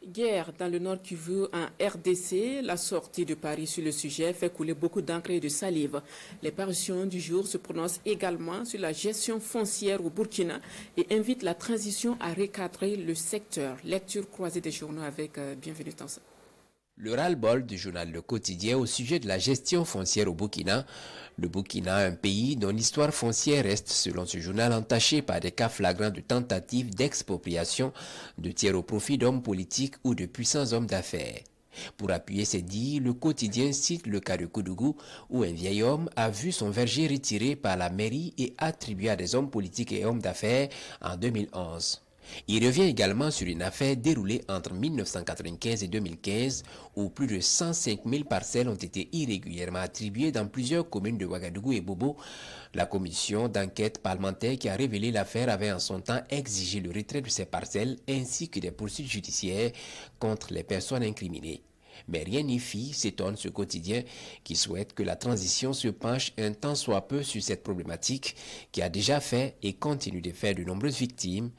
Guerre dans le Nord Kivu en RDC, la sortie de Paris sur le sujet fait couler beaucoup d'encre et de salive. Les parutions du jour se prononcent également sur la gestion foncière au Burkina et invitent la transition à recadrer le secteur. Lecture croisée des journaux avec Bienvenue Tansa. Le ras-le-bol du journal Le Quotidien au sujet de la gestion foncière au Burkina. Le Burkina, un pays dont l'histoire foncière reste, selon ce journal, entachée par des cas flagrants de tentatives d'expropriation, de tiers au profit d'hommes politiques ou de puissants hommes d'affaires. Pour appuyer ses dires, le quotidien cite le cas de Koudougou, où un vieil homme a vu son verger retiré par la mairie et attribué à des hommes politiques et hommes d'affaires en 2011. Il revient également sur une affaire déroulée entre 1995 et 2015 où plus de 105 000 parcelles ont été irrégulièrement attribuées dans plusieurs communes de Ouagadougou et Bobo. La commission d'enquête parlementaire qui a révélé l'affaire avait en son temps exigé le retrait de ces parcelles ainsi que des poursuites judiciaires contre les personnes incriminées. Mais rien n'y fit, s'étonne ce quotidien qui souhaite que la transition se penche un tant soit peu sur cette problématique qui a déjà fait et continue de faire de nombreuses victimes.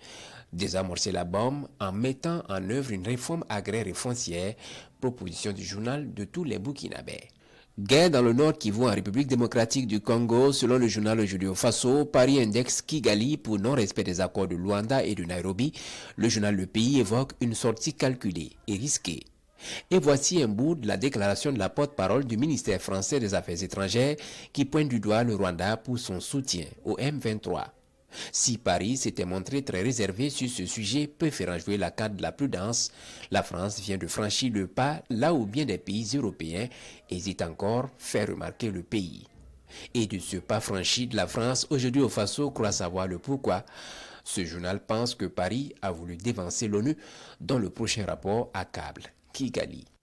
Désamorcer la bombe en mettant en œuvre une réforme agraire et foncière, proposition du journal de tous les Burkinabés. Guerre dans le Nord Kivu en République démocratique du Congo, selon le journal Aujourd'hui au Faso, Paris indexe Kigali pour non-respect des accords de Luanda et de Nairobi. Le journal Le Pays évoque une sortie calculée et risquée. Et voici un bout de la déclaration de la porte-parole du ministère français des Affaires étrangères qui pointe du doigt le Rwanda pour son soutien au M23. Si Paris s'était montré très réservé sur ce sujet, préférant jouer la carte de la prudence, la France vient de franchir le pas là où bien des pays européens hésitent encore à faire remarquer le pays. Et de ce pas franchi de la France, Aujourd'hui au Faso croit savoir le pourquoi. Ce journal pense que Paris a voulu dévancer l'ONU dans le prochain rapport à câble. Kigali.